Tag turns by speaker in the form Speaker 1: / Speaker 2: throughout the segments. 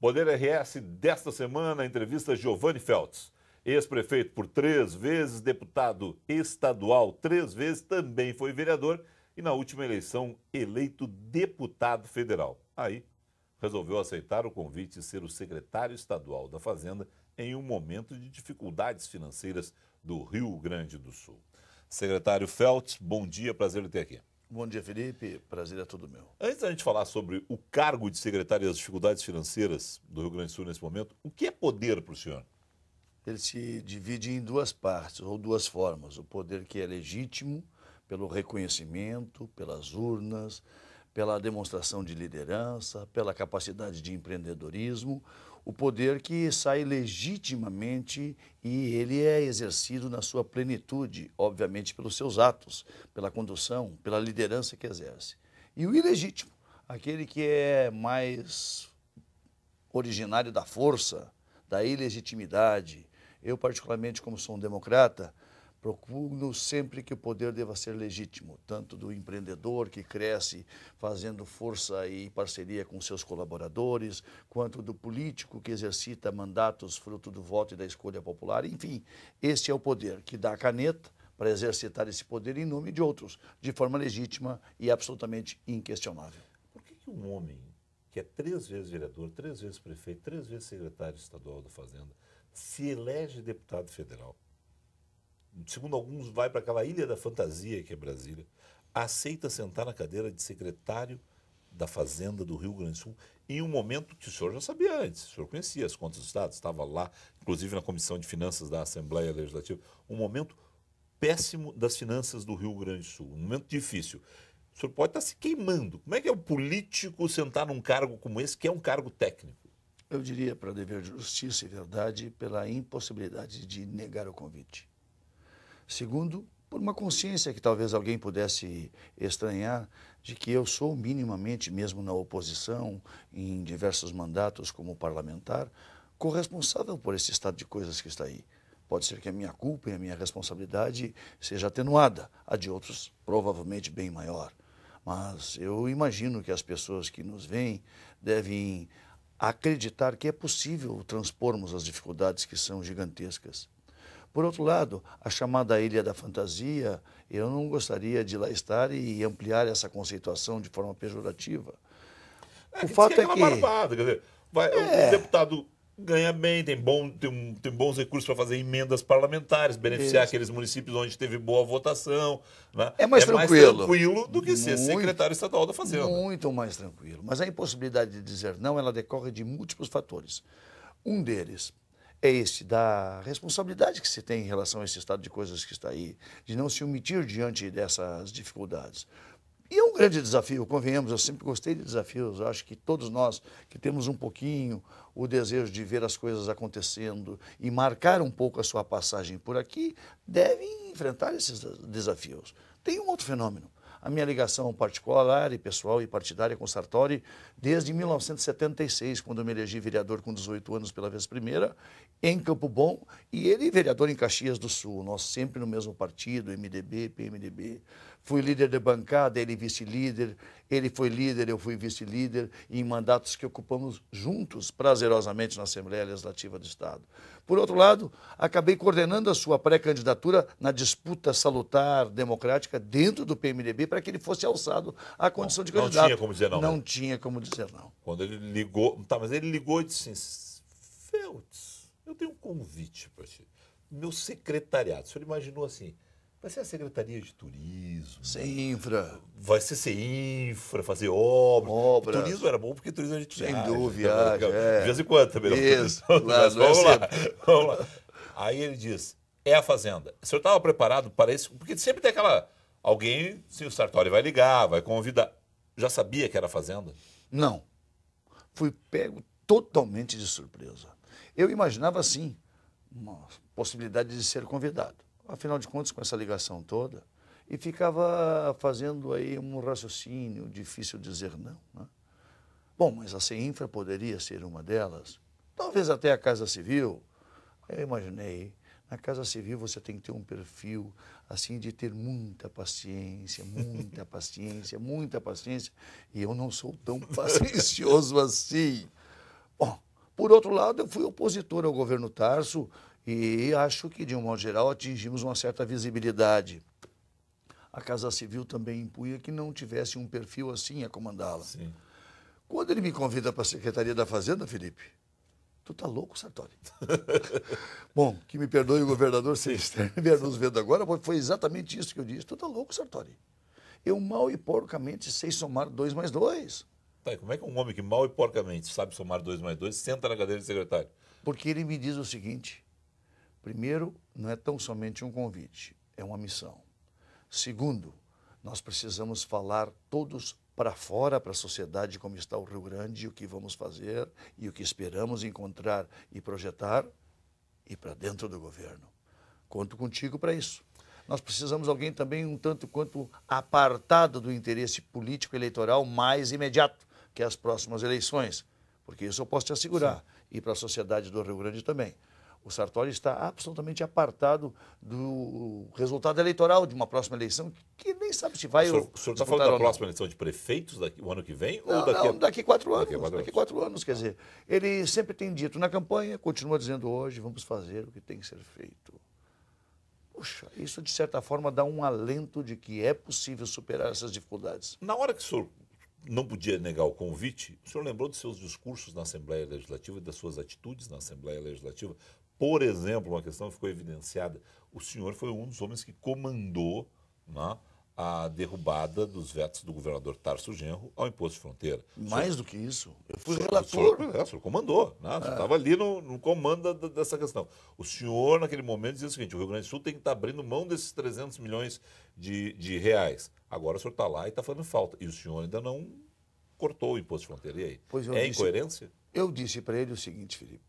Speaker 1: Poder RS desta semana, entrevista Giovanni Feltz, ex-prefeito por 3 vezes, deputado estadual 3 vezes, também foi vereador e na última eleição eleito deputado federal. Aí resolveu aceitar o convite de ser o secretário estadual da Fazenda em um momento de dificuldades financeiras do Rio Grande do Sul. Secretário Feltz, bom dia, prazer em ter aqui.
Speaker 2: Bom dia, Felipe. Prazer é todo meu.
Speaker 1: Antes da gente falar sobre o cargo de secretário das dificuldades financeiras do Rio Grande do Sul nesse momento, o que é poder para o senhor?
Speaker 2: Ele se divide em duas partes, ou duas formas. O poder que é legítimo, pelo reconhecimento, pelas urnas, pela demonstração de liderança, pela capacidade de empreendedorismo. O poder que sai legitimamente e ele é exercido na sua plenitude, obviamente pelos seus atos, pela condução, pela liderança que exerce. E o ilegítimo, aquele que é mais originário da força, da ilegitimidade. Eu, particularmente, como sou um democrata, procuro sempre que o poder deva ser legítimo, tanto do empreendedor que cresce fazendo força e parceria com seus colaboradores, quanto do político que exercita mandatos fruto do voto e da escolha popular. Enfim, este é o poder que dá a caneta para exercitar esse poder em nome de outros, de forma legítima e absolutamente inquestionável.
Speaker 1: Por que um homem que é 3 vezes vereador, 3 vezes prefeito, 3 vezes secretário estadual da Fazenda, se elege deputado federal? Segundo alguns, vai para aquela ilha da fantasia que é Brasília, aceita sentar na cadeira de secretário da Fazenda do Rio Grande do Sul em um momento que o senhor já sabia antes, o senhor conhecia as contas do Estado, estava lá, inclusive na Comissão de Finanças da Assembleia Legislativa, um momento péssimo das finanças do Rio Grande do Sul, um momento difícil. O senhor pode estar se queimando. Como é que é o político sentar num cargo como esse, que é um cargo técnico?
Speaker 2: Eu diria, para dever de justiça e verdade, pela impossibilidade de negar o convite. Segundo, por uma consciência que talvez alguém pudesse estranhar de que eu sou minimamente, mesmo na oposição, em diversos mandatos como parlamentar, corresponsável por esse estado de coisas que está aí. Pode ser que a minha culpa e a minha responsabilidade seja atenuada, a de outros provavelmente bem maior. Mas eu imagino que as pessoas que nos veem devem acreditar que é possível transpormos as dificuldades que são gigantescas. Por outro lado, a chamada Ilha da Fantasia, eu não gostaria de lá estar e ampliar essa conceituação de forma pejorativa.
Speaker 1: O fato é que... Barbada, quer dizer, o deputado ganha bem, tem bons recursos para fazer emendas parlamentares, beneficiar aqueles municípios onde teve boa votação. Né?
Speaker 2: É mais
Speaker 1: tranquilo do que ser secretário estadual da Fazenda.
Speaker 2: Muito mais tranquilo. Mas a impossibilidade de dizer não, ela decorre de múltiplos fatores. Um deles é esse da responsabilidade que se tem em relação a esse estado de coisas que está aí, de não se omitir diante dessas dificuldades. E é um grande desafio, convenhamos, eu sempre gostei de desafios, eu acho que todos nós que temos um pouquinho o desejo de ver as coisas acontecendo e marcar um pouco a sua passagem por aqui, devem enfrentar esses desafios. Tem um outro fenômeno. A minha ligação particular e pessoal e partidária com Sartori desde 1976, quando eu me elegi vereador com 18 anos pela vez primeira, em Campo Bom, e ele vereador em Caxias do Sul, nós sempre no mesmo partido, MDB, PMDB. Fui líder de bancada, ele vice-líder, ele foi líder, eu fui vice-líder, em mandatos que ocupamos juntos, prazerosamente, na Assembleia Legislativa do Estado. Por outro lado, acabei coordenando a sua pré-candidatura na disputa salutar democrática dentro do PMDB para que ele fosse alçado à condição de candidato.
Speaker 1: Não tinha como dizer não.
Speaker 2: Não tinha como dizer não.
Speaker 1: Quando ele ligou, mas ele ligou e disse assim, Feltz, eu tenho um convite para ti. Meu secretariado, o senhor imaginou assim, vai ser a Secretaria de Turismo.
Speaker 2: Infra.
Speaker 1: Vai ser Infra, fazer obras. Turismo era bom porque turismo a gente
Speaker 2: sem dúvida,
Speaker 1: de vez em quando também.
Speaker 2: Isso.
Speaker 1: Mas vamos lá. Aí ele diz, é a Fazenda. O senhor estava preparado para isso? Porque sempre tem alguém, se o Sartori vai ligar, vai convidar. Já sabia que era a Fazenda?
Speaker 2: Não. Fui pego totalmente de surpresa. Eu imaginava, assim, uma possibilidade de ser convidado. Afinal de contas, com essa ligação toda, e ficava fazendo aí um raciocínio, difícil dizer não. Né? Bom, mas a CEINFRA poderia ser uma delas, talvez até a Casa Civil. Eu imaginei, na Casa Civil você tem que ter um perfil assim de ter muita paciência, muita paciência, muita paciência, e eu não sou tão paciencioso assim. Bom, Por outro lado, eu fui opositor ao governo Tarso e acho que, de um modo geral, atingimos uma certa visibilidade. A Casa Civil também impunha que não tivesse um perfil assim a comandá-la.
Speaker 1: Sim.
Speaker 2: Quando ele me convida para a Secretaria da Fazenda, Felipe, tu tá louco, Sartori? Bom, que me perdoe o governador se estiver nos vendo agora, porque foi exatamente isso que eu disse. Tu tá louco, Sartori? Eu mal e porcamente sei somar 2 mais 2.
Speaker 1: Tá, e como é que um homem que mal e porcamente sabe somar 2 mais 2 senta na cadeira de secretário?
Speaker 2: Porque ele me diz o seguinte: primeiro, não é tão somente um convite, é uma missão. Segundo, nós precisamos falar todos para fora, para a sociedade, como está o Rio Grande, o que vamos fazer e o que esperamos encontrar e projetar, e para dentro do governo. Conto contigo para isso. Nós precisamos de alguém também um tanto quanto apartado do interesse político eleitoral mais imediato, que é as próximas eleições, porque isso eu posso te assegurar, sim, e para a sociedade do Rio Grande também. O Sartori está absolutamente apartado do resultado eleitoral de uma próxima eleição, que nem sabe se vai ou
Speaker 1: O senhor está falando da próxima eleição de prefeitos o ano que vem?
Speaker 2: Não,
Speaker 1: ou daqui
Speaker 2: não, daqui 4 anos.
Speaker 1: Daqui
Speaker 2: 4 anos, quer dizer, ele sempre tem dito na campanha, continua dizendo hoje, vamos fazer o que tem que ser feito. Puxa, isso de certa forma dá um alento de que é possível superar essas dificuldades.
Speaker 1: Na hora que o senhor não podia negar o convite, o senhor lembrou dos seus discursos na Assembleia Legislativa e das suas atitudes na Assembleia Legislativa? Por exemplo, uma questão que ficou evidenciada, o senhor foi um dos homens que comandou, né, a derrubada dos vetos do governador Tarso Genro ao imposto de fronteira.
Speaker 2: Mais do que isso, eu fui
Speaker 1: relator.
Speaker 2: relator.
Speaker 1: O senhor comandou, né? O senhor estava ali no comando dessa questão. O senhor, naquele momento, dizia o seguinte: o Rio Grande do Sul tem que estar abrindo mão desses 300 milhões de reais. Agora o senhor está lá e está fazendo falta. E o senhor ainda não cortou o imposto de fronteira. E aí? É incoerência?
Speaker 2: Eu disse para ele o seguinte, Felipe: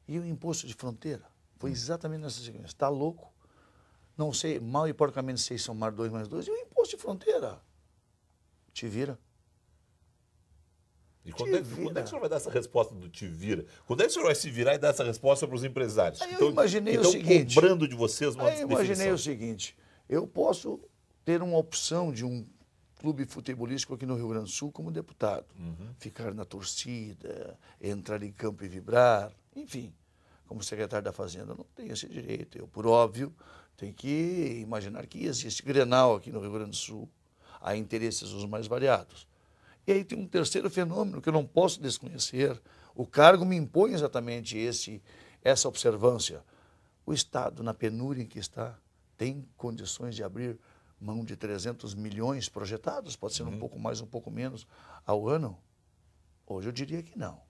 Speaker 2: e o imposto de fronteira? Foi exatamente nessa sequência. Está louco? Não sei, mal e porcamente sei somar 2 mais 2. E o imposto de fronteira? Te vira.
Speaker 1: E quando é que o senhor vai dar essa resposta do te vira? Quando é que o senhor vai se virar e dar essa resposta para os empresários?
Speaker 2: Aí eu imaginei o seguinte.
Speaker 1: Cobrando de vocês uma
Speaker 2: definição. Eu imaginei o seguinte: eu posso ter uma opção de um clube futebolístico aqui no Rio Grande do Sul como deputado. Ficar na torcida, entrar em campo e vibrar, enfim. Como secretário da Fazenda, eu não tenho esse direito. Eu, por óbvio, tenho que imaginar que existe Grenal aqui no Rio Grande do Sul. Há interesses os mais variados. E aí tem um terceiro fenômeno que eu não posso desconhecer. O cargo me impõe exatamente essa observância. O Estado, na penúria em que está, tem condições de abrir mão de 300 milhões projetados, pode ser um pouco mais, um pouco menos, ao ano? Hoje eu diria que não.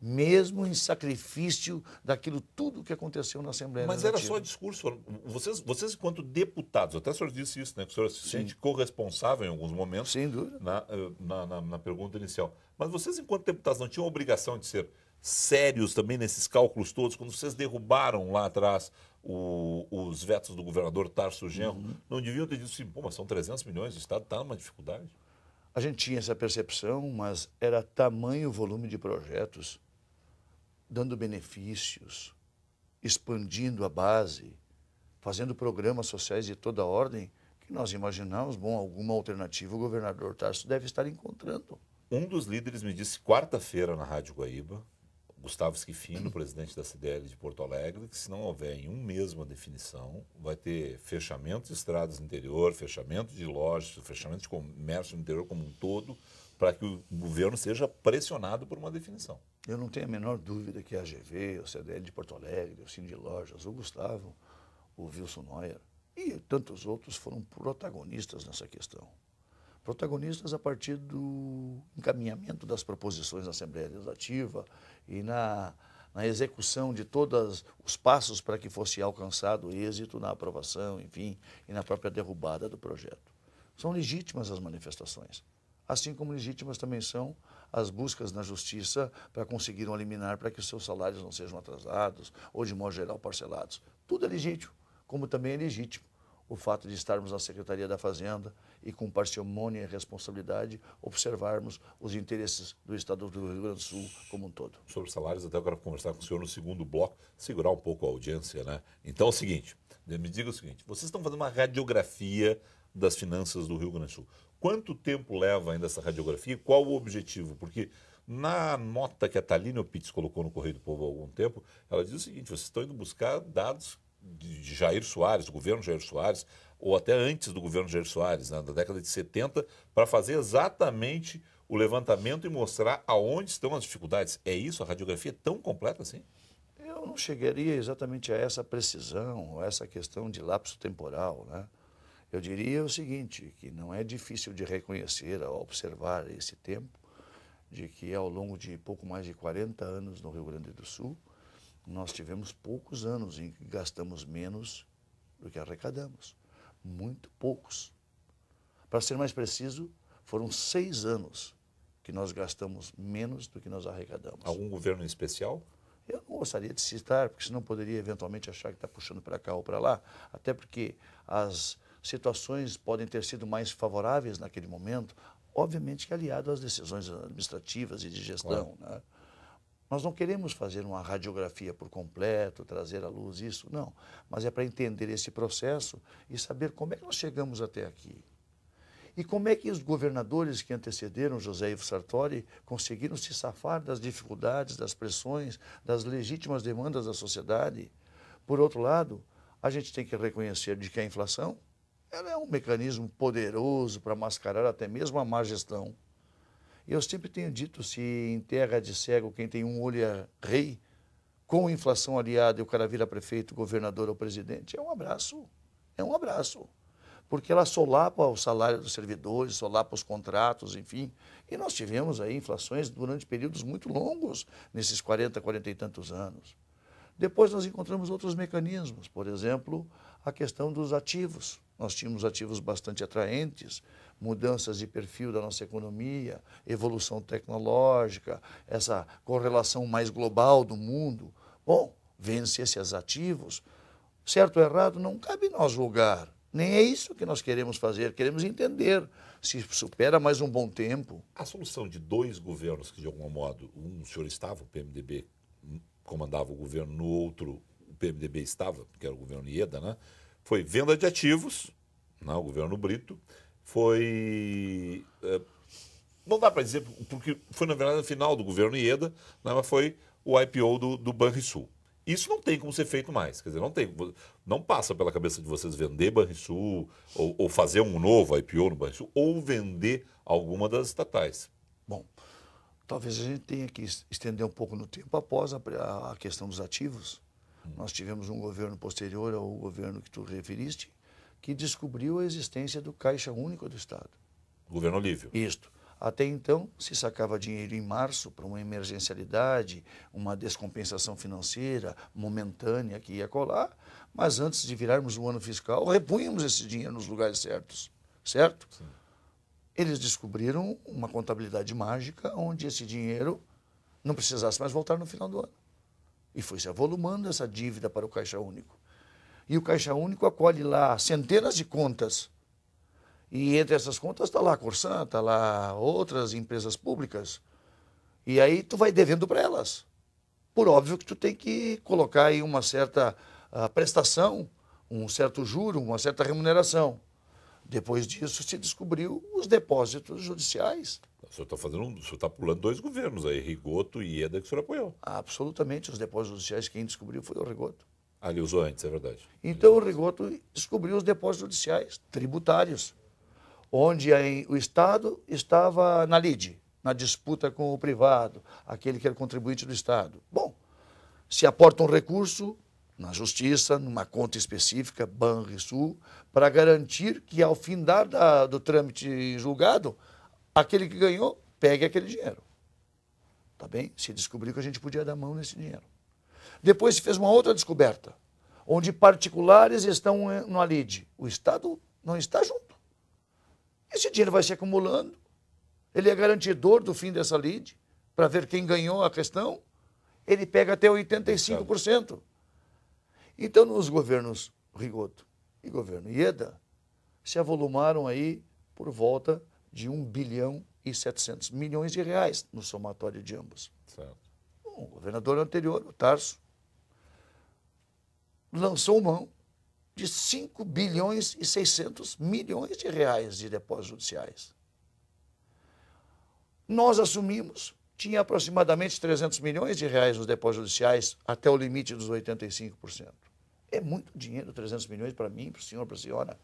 Speaker 2: Mesmo em sacrifício daquilo tudo que aconteceu na Assembleia Legislativa.
Speaker 1: Mas era só discurso. Vocês enquanto deputados, até o senhor disse isso, né? Que o senhor se sente corresponsável em alguns momentos.
Speaker 2: Sem dúvida.
Speaker 1: Na pergunta inicial. Mas vocês, enquanto deputados, não tinham a obrigação de ser sérios também nesses cálculos todos? Quando vocês derrubaram lá atrás os vetos do governador Tarso Genro, não deviam ter dito assim: pô, mas são 300 milhões, o Estado está numa dificuldade?
Speaker 2: A gente tinha essa percepção, mas era tamanho o volume de projetos, dando benefícios, expandindo a base, fazendo programas sociais de toda ordem, que nós imaginamos, bom, alguma alternativa o governador Tarso deve estar encontrando.
Speaker 1: Um dos líderes me disse quarta-feira na Rádio Guaíba, Gustavo Schifino, presidente da CDL de Porto Alegre, que se não houver em um mês uma definição, vai ter fechamento de estradas no interior, fechamento de lojas, fechamento de comércio no interior como um todo, para que o governo seja pressionado por uma definição.
Speaker 2: Eu não tenho a menor dúvida que a AGV, o CDL de Porto Alegre, o Cine de Lojas, o Gustavo, o Wilson Neuer e tantos outros foram protagonistas nessa questão. Protagonistas a partir do encaminhamento das proposições da Assembleia Legislativa e na execução de todos os passos para que fosse alcançado o êxito na aprovação, enfim, e na própria derrubada do projeto. São legítimas as manifestações, assim como legítimas também são as buscas na justiça para conseguir um liminar para que os seus salários não sejam atrasados ou, de modo geral, parcelados. Tudo é legítimo, como também é legítimo o fato de estarmos na Secretaria da Fazenda e, com parcimônia e responsabilidade, observarmos os interesses do Estado do Rio Grande do Sul como um todo.
Speaker 1: Sobre salários, até eu quero conversar com o senhor no segundo bloco, segurar um pouco a audiência, né? Então é o seguinte, me diga o seguinte: vocês estão fazendo uma radiografia das finanças do Rio Grande do Sul. Quanto tempo leva ainda essa radiografia e qual o objetivo? Porque Na nota que a Thaline Opitz colocou no Correio do Povo há algum tempo, ela diz o seguinte: vocês estão indo buscar dados de Jair Soares, do governo Jair Soares, ou até antes do governo Jair Soares, né, da década de 70, para fazer exatamente o levantamento e mostrar aonde estão as dificuldades. É isso? A radiografia é tão completa assim?
Speaker 2: Eu não chegaria exatamente a essa precisão, a essa questão de lapso temporal, né? Eu diria o seguinte, que não é difícil de reconhecer ao observar esse tempo, de que ao longo de pouco mais de 40 anos no Rio Grande do Sul, nós tivemos poucos anos em que gastamos menos do que arrecadamos. Muito poucos. Para ser mais preciso, foram 6 anos que nós gastamos menos do que nós arrecadamos.
Speaker 1: Algum governo em especial?
Speaker 2: Eu não gostaria de citar, porque senão poderia eventualmente achar que está puxando para cá ou para lá, até porque as situações podem ter sido mais favoráveis naquele momento, obviamente que aliado às decisões administrativas e de gestão. Claro. Né? Nós não queremos fazer uma radiografia por completo, trazer à luz isso, não. Mas é para entender esse processo e saber como é que nós chegamos até aqui. E como é que os governadores que antecederam José Ivo Sartori conseguiram se safar das dificuldades, das pressões, das legítimas demandas da sociedade? Por outro lado, a gente tem que reconhecer de que a inflação ela é um mecanismo poderoso para mascarar até mesmo a má gestão. Eu sempre tenho dito, se em terra de cego quem tem um olho é rei, com inflação aliada e o cara vira prefeito, governador ou presidente, é um abraço. É um abraço. Porque ela solapa o salário dos servidores, solapa os contratos, enfim. E nós tivemos aí inflações durante períodos muito longos, nesses 40 e tantos anos. Depois nós encontramos outros mecanismos, por exemplo, a questão dos ativos. Nós tínhamos ativos bastante atraentes, mudanças de perfil da nossa economia, evolução tecnológica, essa correlação mais global do mundo. Bom, vence esses ativos. Certo ou errado, não cabe nós julgar. Nem é isso que nós queremos fazer, queremos entender se supera mais um bom tempo.
Speaker 1: A solução de 2 governos que, de algum modo, o senhor estava, o PMDB comandava o governo, no outro o PMDB estava, que era o governo Ieda, né? Foi venda de ativos, né? O governo Brito, foi... não dá para dizer, porque foi, na verdade, no final do governo Ieda, né? Mas foi o IPO do Banrisul. Isso não tem como ser feito mais, quer dizer, não passa pela cabeça de vocês vender Banrisul ou fazer um novo IPO no Banrisul ou vender alguma das estatais.
Speaker 2: Bom, talvez a gente tenha que estender um pouco no tempo após a questão dos ativos. Nós tivemos um governo posterior ao governo que tu referiste, que descobriu a existência do Caixa Único do Estado.
Speaker 1: Governo Olívio.
Speaker 2: Isto. Até então, se sacava dinheiro em março para uma emergencialidade, uma descompensação financeira momentânea que ia colar, mas antes de virarmos o ano fiscal, repunhamos esse dinheiro nos lugares certos, certo? Sim. Eles descobriram uma contabilidade mágica onde esse dinheiro não precisasse mais voltar no final do ano. E foi se avolumando essa dívida para o Caixa Único. E o Caixa Único acolhe lá centenas de contas. E entre essas contas está lá a Corsan, está lá outras empresas públicas. E aí tu vai devendo para elas. Por óbvio que tu tem que colocar aí uma certa prestação, um certo juro, uma certa remuneração. Depois disso se descobriu os depósitos judiciais.
Speaker 1: O senhor está pulando 2 governos aí, Rigoto e Ieda, que o senhor apoiou.
Speaker 2: Absolutamente, os depósitos judiciais quem descobriu foi o Rigoto.
Speaker 1: Ah, ele usou antes, é verdade.
Speaker 2: Então o Rigoto descobriu os depósitos judiciais tributários, onde o Estado estava na lide, na disputa com o privado, aquele que era contribuinte do Estado. Bom, se aporta um recurso na Justiça, numa conta específica, Banrisul, para garantir que ao findar do trâmite julgado, aquele que ganhou pegue aquele dinheiro. Tá bem? Se descobriu que a gente podia dar mão nesse dinheiro. Depois se fez uma outra descoberta, onde particulares estão no lide. O Estado não está junto. Esse dinheiro vai se acumulando, ele é garantidor do fim dessa lide, para ver quem ganhou a questão, ele pega até 85%. Então, nos governos Rigoto e governo Ieda, se avolumaram aí por volta de 1 bilhão e 700 milhões de reais no somatório de ambos.
Speaker 1: Certo.
Speaker 2: O governador anterior, o Tarso, lançou mão de 5 bilhões e 600 milhões de reais de depósitos judiciais. Nós assumimos, tinha aproximadamente 300 milhões de reais nos depósitos judiciais até o limite dos 85%. É muito dinheiro, 300 milhões para mim, para o senhor, para a senhora.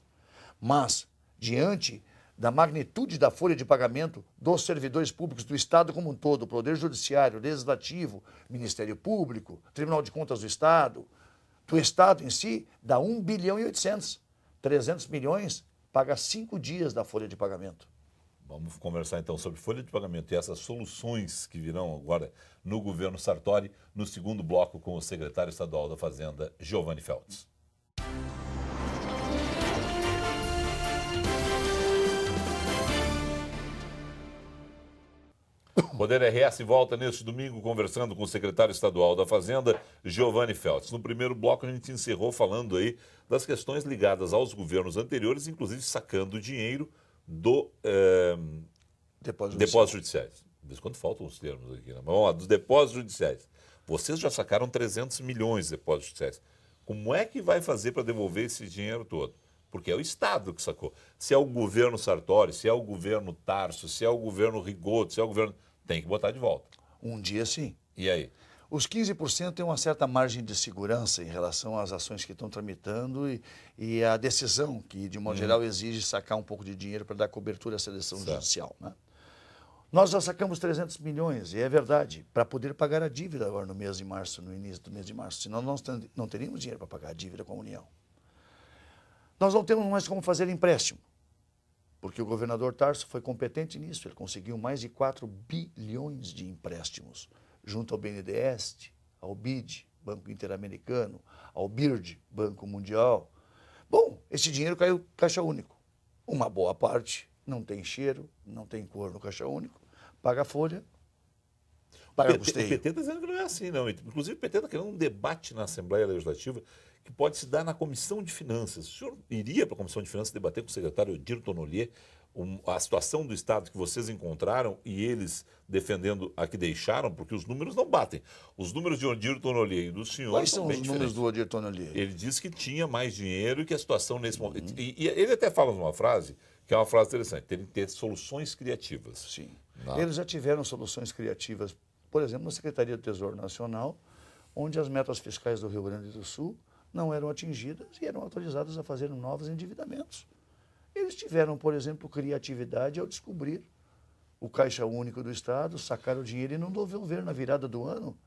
Speaker 2: Mas, diante da magnitude da folha de pagamento dos servidores públicos do Estado como um todo, Poder Judiciário, Legislativo, Ministério Público, Tribunal de Contas do Estado em si, dá 1 bilhão e 800. 300 milhões paga 5 dias da folha de pagamento.
Speaker 1: Vamos conversar então sobre folha de pagamento e essas soluções que virão agora no governo Sartori, no segundo bloco com o secretário estadual da Fazenda, Giovanni Feltz. Poder RS volta neste domingo conversando com o secretário estadual da Fazenda, Giovanni Feltz. No primeiro bloco a gente encerrou falando aí das questões ligadas aos governos anteriores, inclusive sacando dinheiro do depósitos judiciais. De quando faltam os termos aqui, né? Mas vamos lá, dos depósitos judiciais. Vocês já sacaram 300 milhões de depósitos judiciais. Como é que vai fazer para devolver esse dinheiro todo? Porque é o Estado que sacou. Se é o governo Sartori, se é o governo Tarso, se é o governo Rigoto, se é o governo... Tem que botar de volta.
Speaker 2: Um dia sim.
Speaker 1: E aí?
Speaker 2: Os 15% têm uma certa margem de segurança em relação às ações que estão tramitando e a decisão que, de modo geral, exige sacar um pouco de dinheiro para dar cobertura à seleção judicial. Né? Nós já sacamos 300 milhões, e é verdade, para poder pagar a dívida agora no mês de março, no início do mês de março. Senão nós não teríamos dinheiro para pagar a dívida com a União. Nós não temos mais como fazer empréstimo, porque o governador Tarso foi competente nisso. Ele conseguiu mais de 4 bilhões de empréstimos, junto ao BNDES, ao BID, Banco Interamericano, ao BIRD, Banco Mundial. Bom, esse dinheiro caiu Caixa Único. Uma boa parte não tem cheiro, não tem cor no Caixa Único, paga a folha, paga custeio.
Speaker 1: O PT está dizendo que não é assim, não. Inclusive, o PT está querendo um debate na Assembleia Legislativa que pode se dar na Comissão de Finanças. O senhor iria para a Comissão de Finanças debater com o secretário Odir Tonnolier a situação do Estado que vocês encontraram e eles defendendo a que deixaram, porque os números não batem. Os números de Odir Tonnolier e do senhor
Speaker 2: Quais
Speaker 1: são
Speaker 2: são
Speaker 1: bem
Speaker 2: os números
Speaker 1: diferentes.
Speaker 2: do Odir Tonnolier?
Speaker 1: Ele diz que tinha mais dinheiro e que a situação nesse momento... E ele até fala numa frase, que é uma frase interessante, tem que ter soluções criativas.
Speaker 2: Sim.
Speaker 1: Não.
Speaker 2: Eles já tiveram soluções criativas, por exemplo, na Secretaria do Tesouro Nacional, onde as metas fiscais do Rio Grande do Sul não eram atingidas e eram autorizadas a fazer novos endividamentos. Eles tiveram, por exemplo, criatividade ao descobrir o Caixa Único do Estado, sacar o dinheiro e não devolver na virada do ano.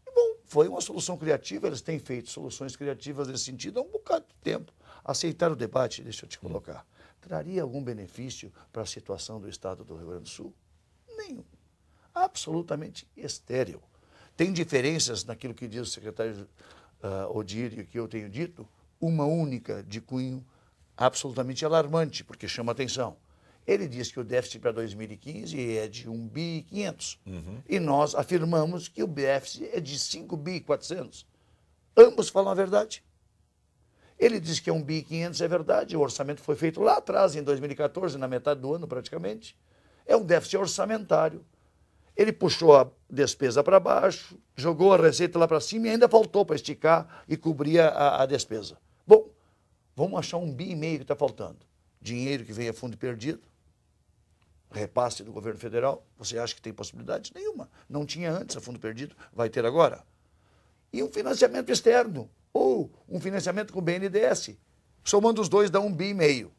Speaker 2: E, bom, foi uma solução criativa, eles têm feito soluções criativas nesse sentido há um bocado de tempo. Aceitar o debate, deixa eu te colocar, traria algum benefício para a situação do Estado do Rio Grande do Sul? Nenhum. Absolutamente estéril. Tem diferenças naquilo que diz o secretário Odir e o que eu tenho dito, uma única de cunho absolutamente alarmante, porque chama atenção. Ele diz que o déficit para 2015 é de 1 bi 500 e nós afirmamos que o déficit é de 5 bi 400. Ambos falam a verdade. Ele diz que é 1 bi 500, é verdade, o orçamento foi feito lá atrás, em 2014, na metade do ano praticamente. É um déficit orçamentário. Ele puxou a despesa para baixo, jogou a receita lá para cima e ainda faltou para esticar e cobrir a despesa. Bom, vamos achar 1,5 bi que está faltando. Dinheiro que vem a fundo perdido, repasse do governo federal, você acha que tem possibilidade? Nenhuma. Não tinha antes a fundo perdido, vai ter agora. E um financiamento externo, ou um financiamento com o BNDES. Somando os dois dá 1,5 bi.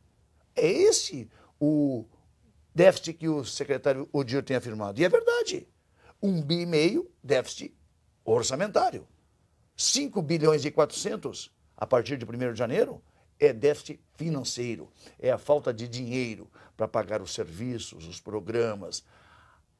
Speaker 2: É esse o déficit que o secretário Odir tem afirmado. E é verdade. 1,5 bi déficit orçamentário. 5 bilhões e 400 a partir de 1º de janeiro é déficit financeiro. É a falta de dinheiro para pagar os serviços, os programas,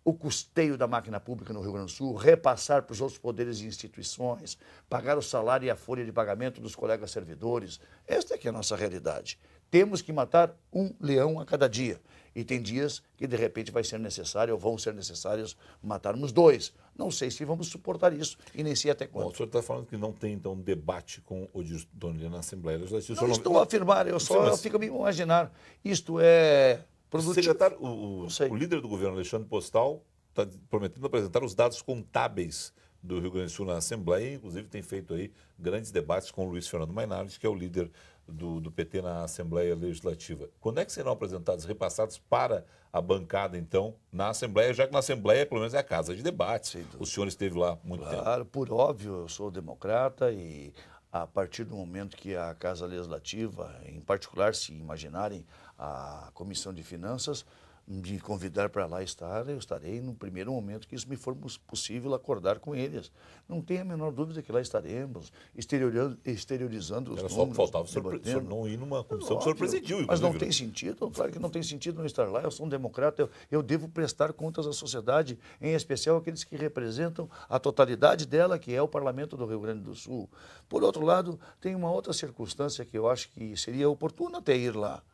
Speaker 2: o custeio da máquina pública no Rio Grande do Sul, repassar para os outros poderes e instituições, pagar o salário e a folha de pagamento dos colegas servidores. Esta é que é a nossa realidade. Temos que matar um leão a cada dia. E tem dias que, de repente, vai ser necessário, ou vão ser necessários, matarmos 2. Não sei se vamos suportar isso, e nem sei até quando.
Speaker 1: Bom, o senhor está falando que não tem, então, um debate com o Odir Tonnolier na Assembleia Legislativa.
Speaker 2: Não estou a afirmar, eu fico a me imaginar. Isto é produtivo.
Speaker 1: Secretário, o líder do governo, Alexandre Postal, está prometendo apresentar os dados contábeis do Rio Grande do Sul na Assembleia, inclusive tem feito aí grandes debates com o Luiz Fernando Mainardi, que é o líder do PT na Assembleia Legislativa. Quando é que serão apresentados, repassados para a bancada, então, na Assembleia, já que na Assembleia, pelo menos, é a casa de debate. O senhor esteve lá muito tempo.
Speaker 2: Claro, por óbvio, eu sou democrata e a partir do momento que a Casa Legislativa, em particular, se imaginarem a Comissão de Finanças, me convidar para lá estar, eu estarei no primeiro momento que isso me for possível acordar com eles. Não tenha a menor dúvida que lá estaremos, exteriorizando os
Speaker 1: Era
Speaker 2: números.
Speaker 1: só que faltava o senhor não ir numa comissão que o senhor presidiu.
Speaker 2: Mas não tem sentido, claro que não tem sentido não estar lá, eu sou um democrata, eu devo prestar contas à sociedade, em especial aqueles que representam a totalidade dela, que é o Parlamento do Rio Grande do Sul. Por outro lado, tem uma outra circunstância que eu acho que seria oportuna até ir lá.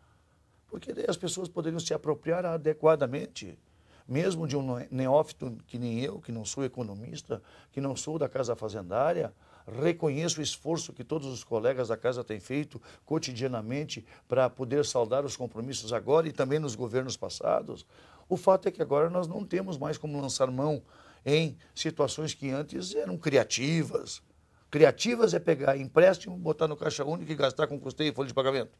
Speaker 2: Porque daí as pessoas poderiam se apropriar adequadamente, mesmo de um neófito que nem eu, que não sou economista, que não sou da Casa Fazendária, reconheço o esforço que todos os colegas da Casa têm feito cotidianamente para poder saldar os compromissos agora e também nos governos passados. O fato é que agora nós não temos mais como lançar mão em situações que antes eram criativas. Criativas é pegar empréstimo, botar no caixa único e gastar com custeio e folha de pagamento.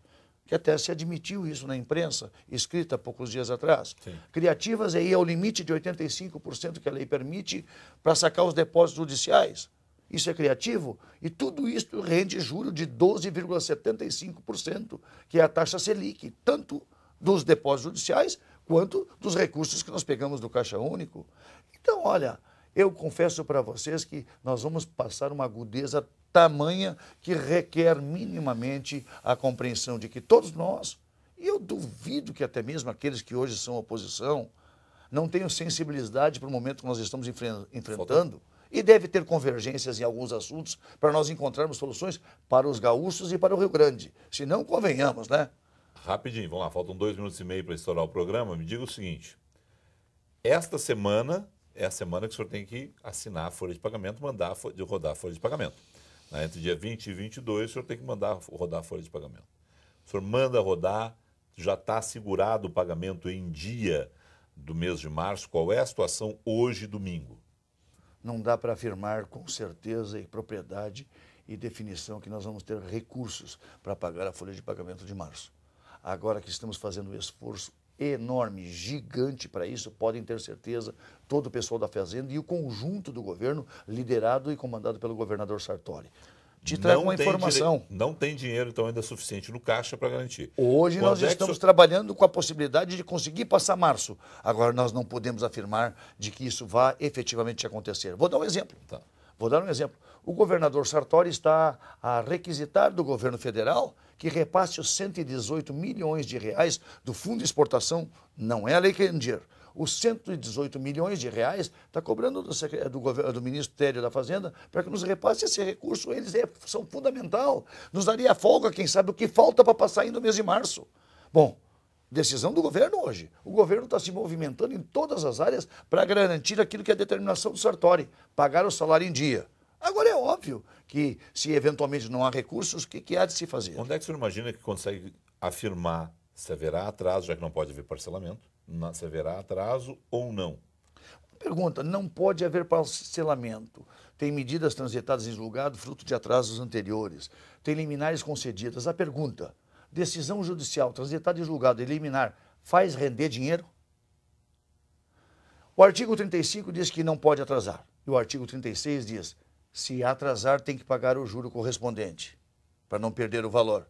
Speaker 2: Que até se admitiu isso na imprensa, escrita há poucos dias atrás.
Speaker 1: Sim.
Speaker 2: Criativas é ir ao limite de 85% que a lei permite para sacar os depósitos judiciais. Isso é criativo? E tudo isso rende juro de 12,75%, que é a taxa Selic, tanto dos depósitos judiciais quanto dos recursos que nós pegamos do Caixa Único. Então, olha, eu confesso para vocês que nós vamos passar uma agudeza tamanha que requer minimamente a compreensão de que todos nós, e eu duvido que até mesmo aqueles que hoje são oposição, não tenham sensibilidade para o momento que nós estamos enfrentando, e deve ter convergências em alguns assuntos para nós encontrarmos soluções para os gaúchos e para o Rio Grande. Se não, convenhamos, né?
Speaker 1: Rapidinho, vamos lá, faltam 2 minutos e meio para estourar o programa. Me diga o seguinte, esta semana é a semana que o senhor tem que assinar a folha de pagamento, mandar rodar a folha de pagamento. Entre dia 20 e 22, o senhor tem que mandar rodar a folha de pagamento. O senhor manda rodar, já está assegurado o pagamento em dia do mês de março. Qual é a situação hoje, domingo?
Speaker 2: Não dá para afirmar com certeza e propriedade e definição que nós vamos ter recursos para pagar a folha de pagamento de março. Agora que estamos fazendo um esforço enorme, gigante para isso, podem ter certeza todo o pessoal da Fazenda e o conjunto do governo, liderado e comandado pelo governador Sartori. Te trago uma informação.
Speaker 1: Não tem dinheiro, então, ainda suficiente no caixa para garantir.
Speaker 2: Hoje nós estamos trabalhando com a possibilidade de conseguir passar março. Agora, nós não podemos afirmar de que isso vá efetivamente acontecer. Vou dar um exemplo.
Speaker 1: Tá.
Speaker 2: Vou dar um exemplo. O governador Sartori está a requisitar do governo federal que repasse os 118 milhões de reais do Fundo de Exportação, não é a Lei Candir. Os 118 milhões de reais está cobrando do Ministério da Fazenda para que nos repasse esse recurso. Eles são fundamental. Nos daria folga, quem sabe, o que falta para passar ainda o mês de março. Bom, decisão do governo hoje. O governo está se movimentando em todas as áreas para garantir aquilo que é a determinação do Sartori, pagar o salário em dia. Agora é óbvio que se eventualmente não há recursos, o que há de se fazer?
Speaker 1: Onde é que o senhor imagina que consegue afirmar se haverá atraso, já que não pode haver parcelamento, se haverá atraso ou não?
Speaker 2: Pergunta, não pode haver parcelamento. Tem medidas transitadas em julgado fruto de atrasos anteriores. Tem liminares concedidas. A pergunta, decisão judicial transitada em julgado e liminar faz render dinheiro? O artigo 35 diz que não pode atrasar. E o artigo 36 diz, se atrasar tem que pagar o juro correspondente, para não perder o valor.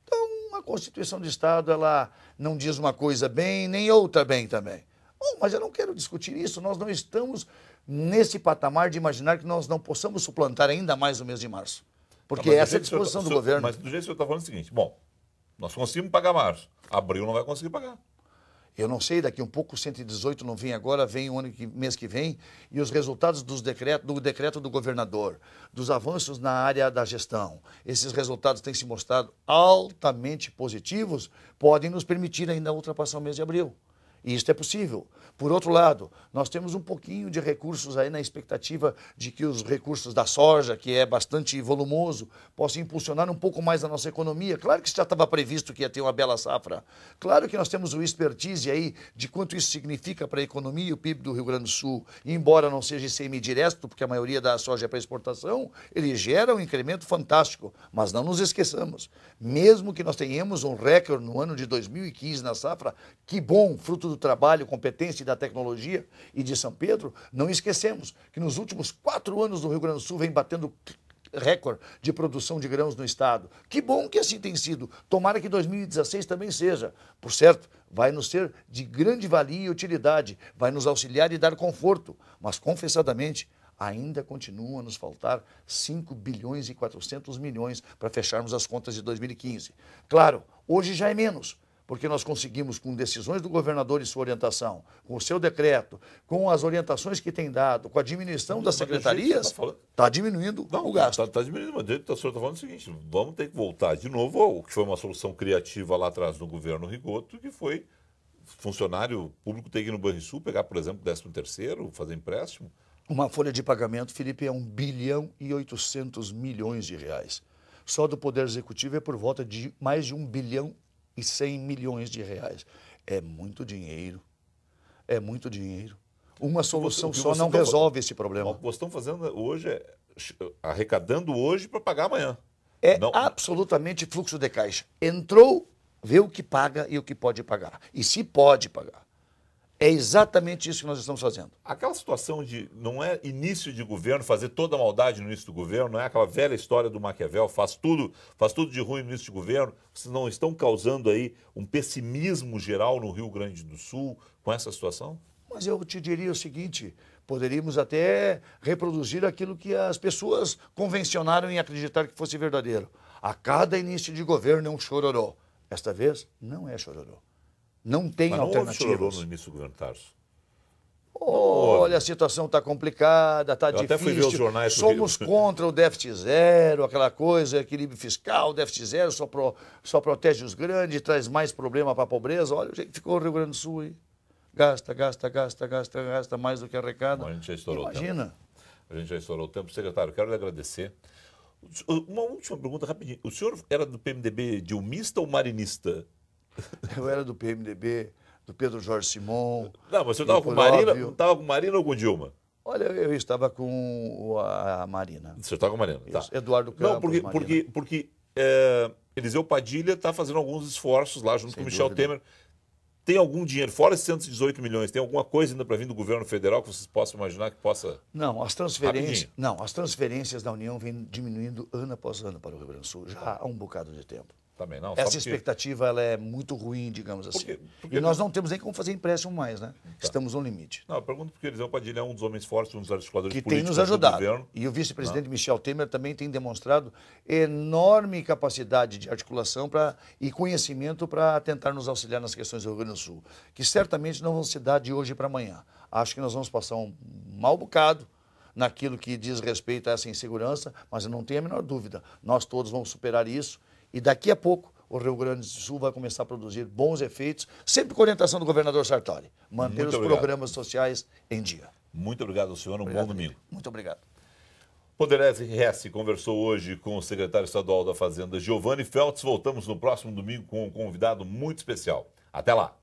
Speaker 2: Então, a Constituição do Estado, ela não diz uma coisa bem, nem outra bem também. Bom, mas eu não quero discutir isso, nós não estamos nesse patamar de imaginar que nós não possamos suplantar ainda mais o mês de março. Porque essa é a disposição do governo.
Speaker 1: Mas do jeito que o senhor está falando é o seguinte, bom, nós conseguimos pagar março, abril não vai conseguir pagar.
Speaker 2: Eu não sei, daqui um pouco o 118 não vem agora, vem o mês que vem, e os resultados do decreto do governador, dos avanços na área da gestão, esses resultados têm se mostrado altamente positivos, podem nos permitir ainda ultrapassar o mês de abril. E isso é possível. Por outro lado, nós temos um pouquinho de recursos aí na expectativa de que os recursos da soja, que é bastante volumoso, possam impulsionar um pouco mais a nossa economia. Claro que isso já estava previsto que ia ter uma bela safra. Claro que nós temos o expertise aí de quanto isso significa para a economia e o PIB do Rio Grande do Sul. E embora não seja ICM direto, porque a maioria da soja é para exportação, ele gera um incremento fantástico. Mas não nos esqueçamos, mesmo que nós tenhamos um recorde no ano de 2015 na safra, que bom, fruto do trabalho, competência e da tecnologia e de São Pedro, não esquecemos que nos últimos 4 anos do Rio Grande do Sul vem batendo recorde de produção de grãos no estado. Que bom que assim tem sido. Tomara que 2016 também seja. Por certo, vai nos ser de grande valia e utilidade, vai nos auxiliar e dar conforto, mas confessadamente ainda continua a nos faltar 5 bilhões e 400 milhões para fecharmos as contas de 2015. Claro, hoje já é menos, porque nós conseguimos, com decisões do governador e sua orientação, com o seu decreto, com as orientações que tem dado, com a diminuição das secretarias, está diminuindo o gasto.
Speaker 1: Está diminuindo, mas o senhor está falando o seguinte, vamos ter que voltar de novo ao que foi uma solução criativa lá atrás no governo Rigoto, que foi funcionário público ter que ir no Banrisul, pegar, por exemplo, 13º, fazer empréstimo.
Speaker 2: Uma folha de pagamento, Felipe, é 1 bilhão e 800 milhões de reais. Só do Poder Executivo é por volta de mais de 1 bilhão e 100 milhões de reais. É muito dinheiro. É muito dinheiro. Uma solução só não resolve esse problema.
Speaker 1: O que vocês estão fazendo hoje é arrecadando hoje para pagar amanhã.
Speaker 2: É absolutamente fluxo de caixa. Entrou, vê o que paga e o que pode pagar. E se pode pagar. É exatamente isso que nós estamos fazendo.
Speaker 1: Aquela situação de não é início de governo, fazer toda a maldade no início do governo, não é aquela velha história do Maquiavel, faz tudo de ruim no início de governo. Vocês não estão causando aí um pessimismo geral no Rio Grande do Sul com essa situação?
Speaker 2: Mas eu te diria o seguinte, poderíamos até reproduzir aquilo que as pessoas convencionaram em acreditar que fosse verdadeiro. A cada início de governo é um chororô. Esta vez não é chororô. Não tem alternativas.
Speaker 1: Mas não no início do governo, Tarso.
Speaker 2: Olha, a situação está complicada, está difícil.
Speaker 1: Até fui ver os jornais.
Speaker 2: Somos contra o déficit zero, aquela coisa, equilíbrio fiscal, déficit zero só protege os grandes, traz mais problema para a pobreza. Olha o jeito que ficou o Rio Grande do Sul aí. Gasta mais do que arrecada.
Speaker 1: A gente já estourou
Speaker 2: Imagina.
Speaker 1: o tempo. A gente já estourou o tempo. Secretário, quero lhe agradecer. Uma última pergunta rapidinho. O senhor era do PMDB dilmista ou marinista?
Speaker 2: Eu era do PMDB, do Pedro Jorge Simon.
Speaker 1: Não, mas você estava com Marina, estava com Marina ou com Dilma?
Speaker 2: Olha, eu estava com a Marina.
Speaker 1: Você estava com a Marina, tá.
Speaker 2: Eduardo Campos,
Speaker 1: não, porque Eliseu Padilha está fazendo alguns esforços lá junto com o Michel Temer. Tem algum dinheiro, fora esses 118 milhões, tem alguma coisa ainda para vir do governo federal que vocês possam imaginar que possa...
Speaker 2: Não, as transferências da União vêm diminuindo ano após ano para o Rio Grande do Sul, já há um bocado de tempo.
Speaker 1: Também não.
Speaker 2: Essa expectativa ela é muito ruim, digamos assim. E nós não temos nem como fazer empréstimo mais, né? Tá. Estamos no limite.
Speaker 1: Não, eu pergunto porque Eliseu Padilha é um dos homens fortes, um dos articuladores
Speaker 2: que
Speaker 1: políticos
Speaker 2: tem nos ajudado.
Speaker 1: Do governo.
Speaker 2: E o vice-presidente Michel Temer também tem demonstrado enorme capacidade de articulação e conhecimento para tentar nos auxiliar nas questões do Rio Grande do Sul, que certamente não vão se dar de hoje para amanhã. Acho que nós vamos passar um mau bocado naquilo que diz respeito a essa insegurança, mas eu não tenho a menor dúvida. Nós todos vamos superar isso. E daqui a pouco o Rio Grande do Sul vai começar a produzir bons efeitos, sempre com orientação do governador Sartori. Manter os programas sociais em dia.
Speaker 1: Muito obrigado ao senhor, bom domingo.
Speaker 2: Muito obrigado.
Speaker 1: Poder S conversou hoje com o secretário estadual da Fazenda, Giovanni Feltz. Voltamos no próximo domingo com um convidado muito especial. Até lá.